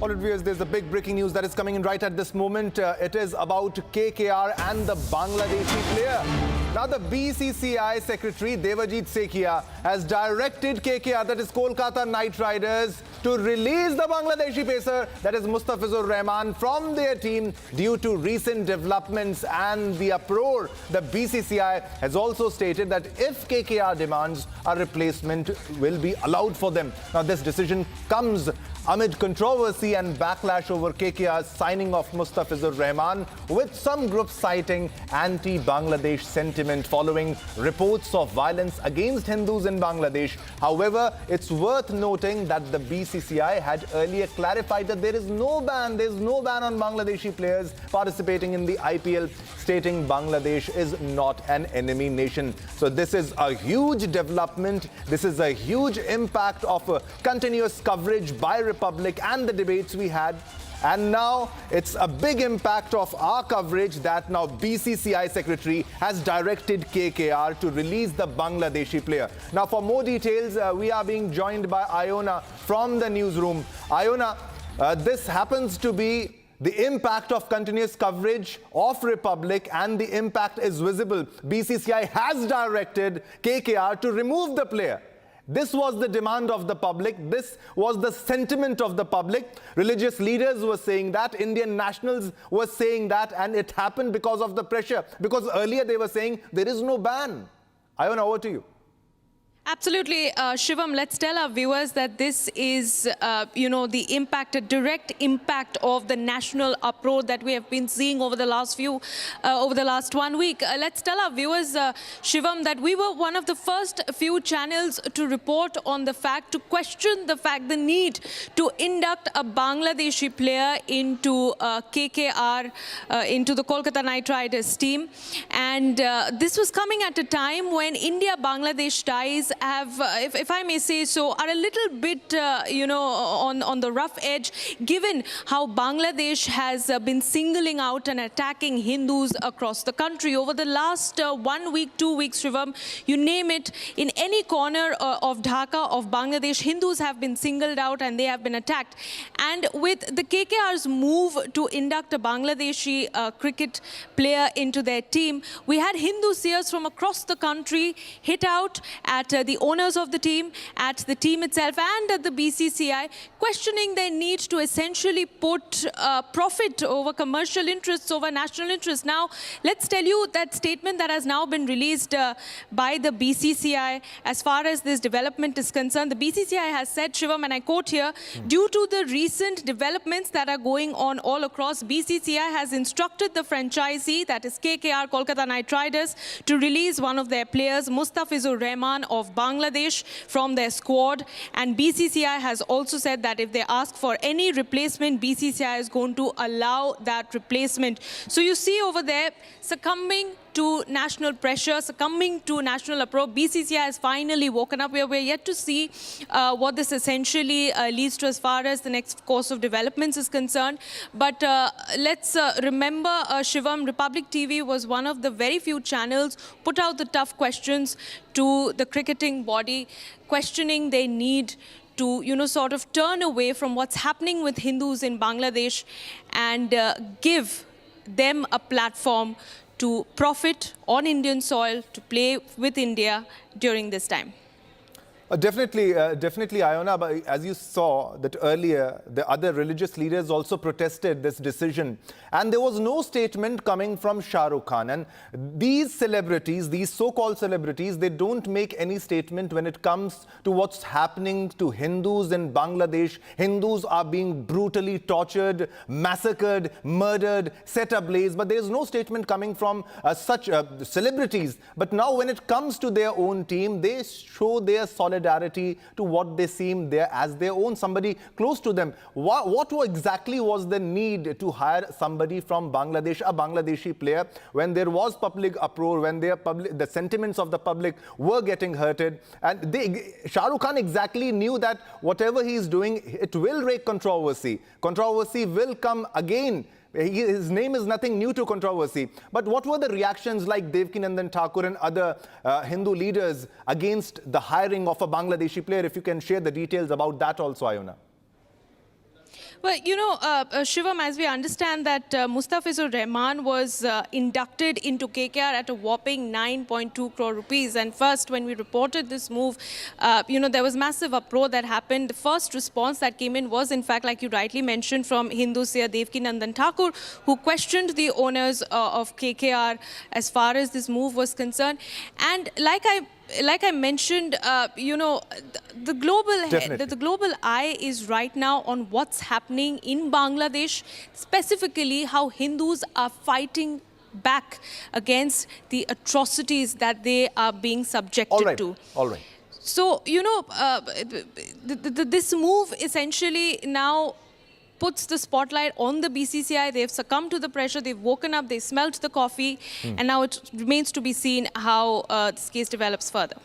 All right, viewers, there's a big breaking news that is coming in right at this moment. It is about KKR and the Bangladeshi player. Now, the BCCI secretary, Devajit Sekhia, has directed KKR, that is Kolkata Knight Riders, to release the Bangladeshi pacer, that is Mustafizur Rahman, from their team due to recent developments and the uproar. The BCCI has also stated that if KKR demands, a replacement will be allowed for them. Now, this decision comes amid controversy and backlash over KKR's signing of Mustafizur Rahman, with some groups citing anti-Bangladesh sentiment following reports of violence against Hindus in Bangladesh. However, it's worth noting that the BCCI had earlier clarified that there is no ban on Bangladeshi players participating in the IPL, stating Bangladesh is not an enemy nation. So this is a huge development. This is a huge impact of continuous coverage by Republic and the debates we had. And now it's a big impact of our coverage that now BCCI secretary has directed KKR to release the Bangladeshi player. Now, for more details, we are being joined by Iona from the newsroom. Iona, this happens to be the impact of continuous coverage of Republic, and the impact is visible. BCCI has directed KKR to remove the player. This was the demand of the public. This was the sentiment of the public. Religious leaders were saying that. Indian nationals were saying that. And it happened because of the pressure. Because earlier they were saying there is no ban. Iona, over to you. Absolutely, Shivam. Let's tell our viewers that this is, the impact, a direct impact of the national uproar that we have been seeing over the last 1 week. Let's tell our viewers, Shivam, that we were one of the first few channels to report on the fact, to question the need to induct a Bangladeshi player into KKR, into the Kolkata Knight Riders team. And this was coming at a time when India-Bangladesh ties have, if I may say so, are a little bit, on the rough edge, given how Bangladesh has been singling out and attacking Hindus across the country. Over the last 1 week, 2 weeks, Shivam, you name it, in any corner of Dhaka, of Bangladesh, Hindus have been singled out and they have been attacked. And with the KKR's move to induct a Bangladeshi cricket player into their team, we had Hindu seers from across the country hit out at the owners of the team, at the team itself, and at the BCCI, questioning their need to essentially put profit over commercial interests, over national interests. Now, let's tell you that statement that has now been released by the BCCI as far as this development is concerned. The BCCI has said, Shivam, and I quote here, due to the recent developments that are going on all across, BCCI has instructed the franchisee, that is KKR, Kolkata Knight Riders, to release one of their players, Mustafizur Rahman of Bangladesh, from their squad. And BCCI has also said that if they ask for any replacement, BCCI is going to allow that replacement. So you see over there, succumbing to national pressure, succumbing to national uproar, BCCI has finally woken up. We're yet to see what this essentially leads to as far as the next course of developments is concerned. But let's remember, Shivam, Republic TV was one of the very few channels put out the tough questions to the cricketing body, questioning their need to, sort of turn away from what's happening with Hindus in Bangladesh and give them a platform to profit on Indian soil, to play with India during this time. Definitely, Iona, but as you saw that earlier, the other religious leaders also protested this decision. And there was no statement coming from Shah Rukh Khan. And these celebrities, these so-called celebrities, they don't make any statement when it comes to what's happening to Hindus in Bangladesh. Hindus are being brutally tortured, massacred, murdered, set ablaze. But there's no statement coming from such celebrities. But now when it comes to their own team, they show their solidarity to what they seem there as their own, somebody close to them. What exactly was the need to hire somebody from Bangladesh, a Bangladeshi player, when there was public uproar, when the sentiments of the public were getting hurted? And Shah Rukh Khan exactly knew that whatever he is doing, it will rake controversy. Controversy will come again. His name is nothing new to controversy. But what were the reactions like Devkinandan Thakur and other Hindu leaders against the hiring of a Bangladeshi player? If you can share the details about that also, Iona. Well, Shivam, as we understand that Mustafizur Rahman was inducted into KKR at a whopping 9.2 crore rupees. And first, when we reported this move, there was massive uproar that happened. The first response that came in was, in fact, like you rightly mentioned, from Hindu seer Devki Nandan Thakur, who questioned the owners of KKR as far as this move was concerned. And like I mentioned, the global eye is right now on what's happening in Bangladesh, specifically how Hindus are fighting back against the atrocities that they are being subjected to. All right. So, this move essentially now puts the spotlight on the BCCI. They've succumbed to the pressure. They've woken up. They smelt the coffee. And now it remains to be seen how this case develops further.